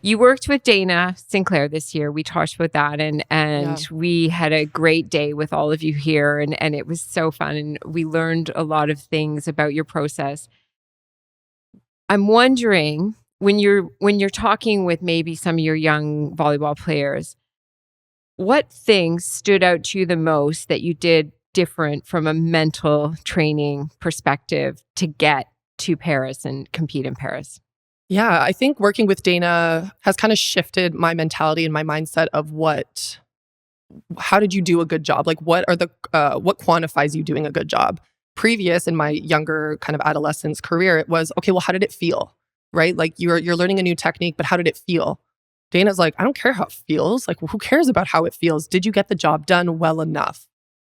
You worked with Dana Sinclair this year. We talked about that and we had a great day with all of you here and it was so fun and we learned a lot of things about your process. I'm wondering when you're talking with maybe some of your young volleyball players, what things stood out to you the most that you did different from a mental training perspective to get to Paris and compete in Paris? Yeah, I think working with Dana has kind of shifted my mentality and my mindset of how did you do a good job? Like what quantifies you doing a good job? Previous in my younger kind of adolescence career, it was, okay, well, how did it feel? Right? Like you're learning a new technique, but how did it feel? Dana's like, I don't care how it feels. Like, well, who cares about how it feels? Did you get the job done well enough?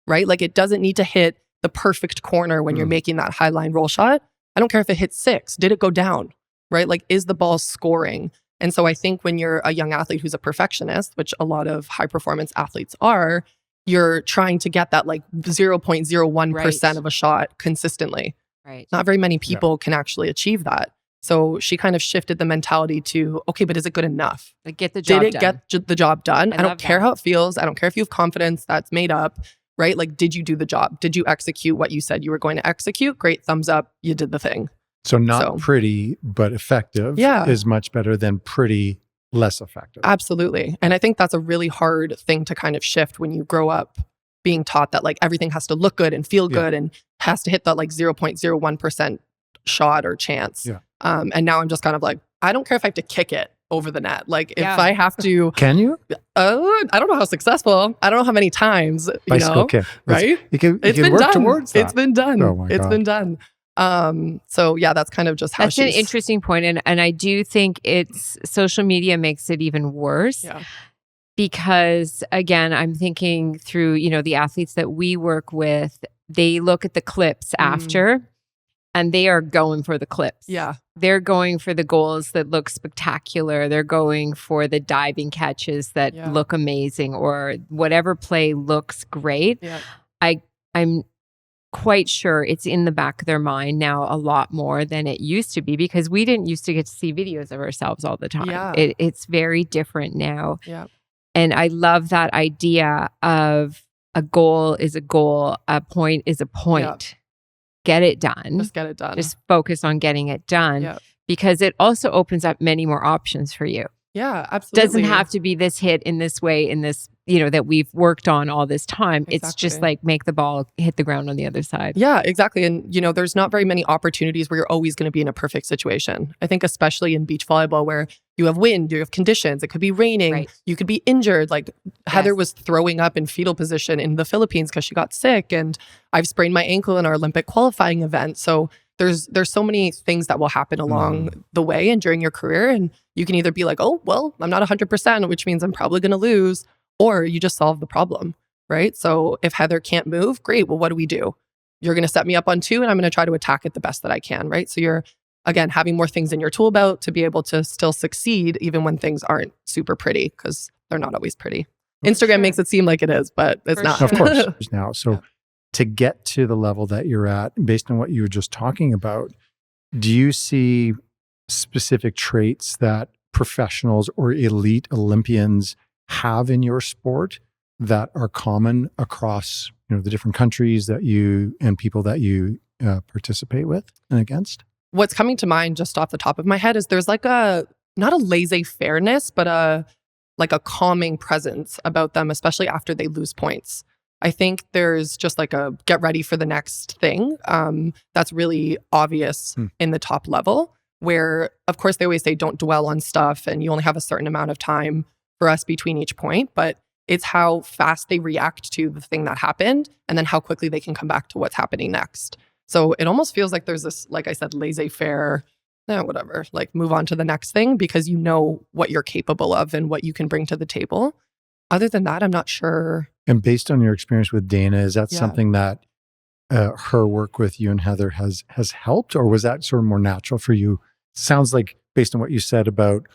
Right? Like it doesn't need to hit the perfect corner when you're making that high line roll shot. I don't care if it hits 6. Did it go down? Right? Like, is the ball scoring? And so I think when you're a young athlete who's a perfectionist, which a lot of high performance athletes are, you're trying to get that like 0.01% of a shot consistently. Right. Not very many people can actually achieve that. So she kind of shifted the mentality to, okay, but is it good enough? Like get the job done. Did it get the job done? I don't care how it feels. I don't care if you have confidence that's made up, right? Like, did you do the job? Did you execute what you said you were going to execute? Great, thumbs up. You did the thing. So not pretty, but effective is much better than pretty, less effective. Absolutely. And I think that's a really hard thing to kind of shift when you grow up being taught that like everything has to look good and feel good and has to hit that like 0.01% shot or chance. Yeah. And now I'm just kind of like, I don't care if I have to kick it over the net. Like if I have to... Can you? I don't know how successful. I don't know how many times, Bicycle kick. Right? You can it's been work done. Towards that. It's been done. Oh my God. It's been done. So yeah, that's kind of just how that's an interesting point. And I do think social media makes it even worse. Yeah. Because again, I'm thinking through, the athletes that we work with, they look at the clips after and they are going for the clips. Yeah. They're going for the goals that look spectacular. They're going for the diving catches that look amazing or whatever play looks great. Yeah. I'm quite sure it's in the back of their mind now a lot more than it used to be because we didn't used to get to see videos of ourselves all the time. Yeah. It's very different now. Yeah. And I love that idea of a goal is a goal, a point is a point. Yeah. Get it done. Just get it done. Just focus on getting it done because it also opens up many more options for you. Yeah, absolutely. Doesn't have to be this hit in this way, in this, that we've worked on all this time. Exactly. It's just like make the ball hit the ground on the other side. Yeah, exactly. And, there's not very many opportunities where you're always going to be in a perfect situation. I think especially in beach volleyball where you have wind, you have conditions, it could be raining, you could be injured. Like Heather was throwing up in fetal position in the Philippines because she got sick and I've sprained my ankle in our Olympic qualifying event. So there's so many things that will happen along the way and during your career. And you can either be like, oh, well, I'm not 100%, which means I'm probably going to lose, or you just solve the problem, right? So if Heather can't move, great. Well, what do? You're going to set me up on 2 and I'm going to try to attack it the best that I can, right? So you're, again, having more things in your tool belt to be able to still succeed even when things aren't super pretty because they're not always pretty. Instagram makes it seem like it is, but it's not. Of course, now. So to get to the level that you're at, based on what you were just talking about, do you see specific traits that professionals or elite Olympians have in your sport that are common across the different countries that you and people that you participate with and against? What's coming to mind just off the top of my head is there's like not a laissez-fairness, but a calming presence about them, especially after they lose points. I think there's just like a get ready for the next thing. That's really obvious in the top level where, of course, they always say don't dwell on stuff and you only have a certain amount of time for us between each point, but it's how fast they react to the thing that happened and then how quickly they can come back to what's happening next. So it almost feels like there's this, like I said, laissez-faire, whatever, like move on to the next thing because you know what you're capable of and what you can bring to the table. Other than that, I'm not sure. And based on your experience with Dana, is that something that her work with you and Heather has helped, or was that sort of more natural for you? Sounds like based on what you said about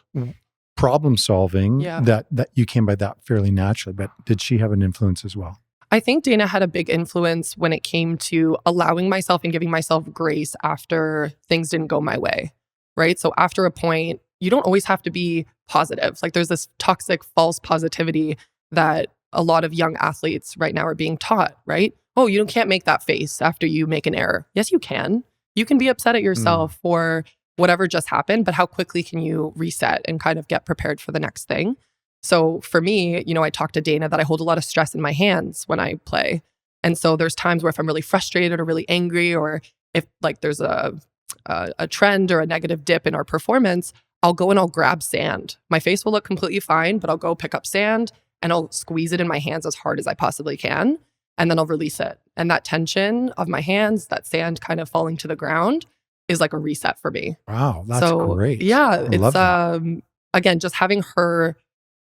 problem solving, that you came by that fairly naturally, but did she have an influence as well? I think Dana had a big influence when it came to allowing myself and giving myself grace after things didn't go my way, right? So after a point, you don't always have to be positive. Like there's this toxic false positivity that a lot of young athletes right now are being taught, right? Oh, you can't make that face after you make an error. Yes, you can. You can be upset at yourself for whatever just happened, but how quickly can you reset and kind of get prepared for the next thing? So for me, I talked to Dana that I hold a lot of stress in my hands when I play. And so there's times where if I'm really frustrated or really angry, or if like there's a trend or a negative dip in our performance, I'll go and I'll grab sand. My face will look completely fine, but I'll go pick up sand and I'll squeeze it in my hands as hard as I possibly can. And then I'll release it. And that tension of my hands, that sand kind of falling to the ground is like a reset for me. Wow, that's great. Yeah, it's again, just having her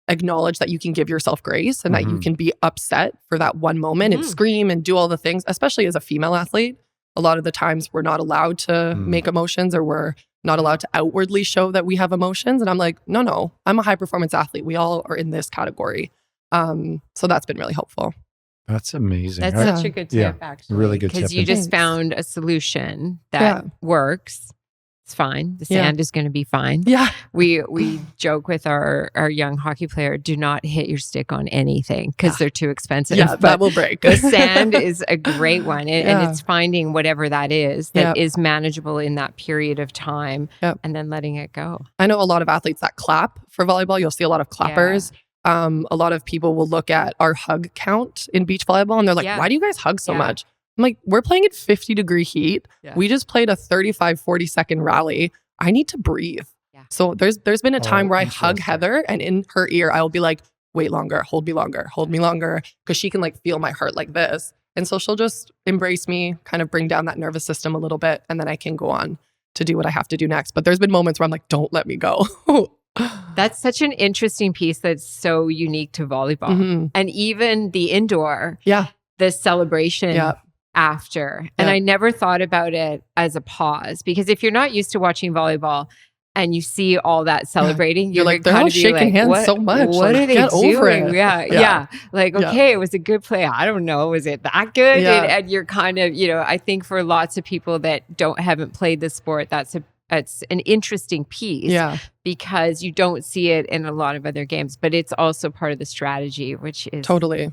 acknowledge that you can give yourself grace and that you can be upset for that one moment and scream and do all the things, especially as a female athlete. A lot of the times we're not allowed to make emotions, or we're not allowed to outwardly show that we have emotions. And I'm like, no, I'm a high performance athlete. We all are in this category. So that's been really helpful. That's amazing. That's such a good tip, actually. Really good tip. Because you just found a solution that works. It's fine. The sand is going to be fine. Yeah. We joke with our young hockey player, do not hit your stick on anything because they're too expensive. Yeah, that will break. The sand is a great one. And it's finding whatever that is is manageable in that period of time and then letting it go. I know a lot of athletes that clap for volleyball. You'll see a lot of clappers. A lot of people will look at our hug count in beach volleyball and they're like, why do you guys hug so much? I'm like, we're playing in 50-degree heat. Yeah. We just played a 35, 40-second rally. I need to breathe. Yeah. So there's been a time where I hug Heather and in her ear, I will be like, wait longer, hold me longer, because she can like feel my heart like this. And so she'll just embrace me, kind of bring down that nervous system a little bit, and then I can go on to do what I have to do next. But there's been moments where I'm like, don't let me go. That's such an interesting piece that's so unique to volleyball. And even the indoor, the celebration after. And I never thought about it as a pause, because if you're not used to watching volleyball and you see all that celebrating, you're like, they're all shaking hands so much. What are they doing? Yeah. Like, okay, it was a good play. I don't know. Was it that good? And you're kind of, I think for lots of people that haven't played the sport, it's an interesting piece because you don't see it in a lot of other games, but it's also part of the strategy, which is totally.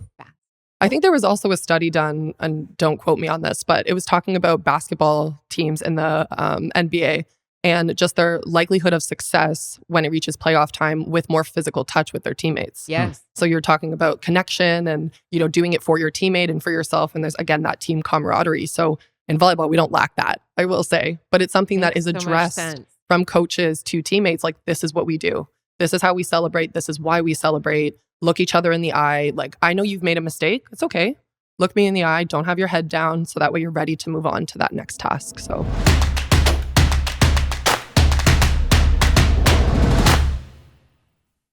I think there was also a study done, and don't quote me on this, but it was talking about basketball teams in the NBA and just their likelihood of success when it reaches playoff time with more physical touch with their teammates. Yes. So you're talking about connection and, doing it for your teammate and for yourself. And there's, again, that team camaraderie. So in volleyball, we don't lack that, I will say, but it's something that is addressed from coaches to teammates. Like, this is what we do. This is how we celebrate. This is why we celebrate. Look each other in the eye. Like, I know you've made a mistake. It's okay. Look me in the eye. Don't have your head down. So that way you're ready to move on to that next task. So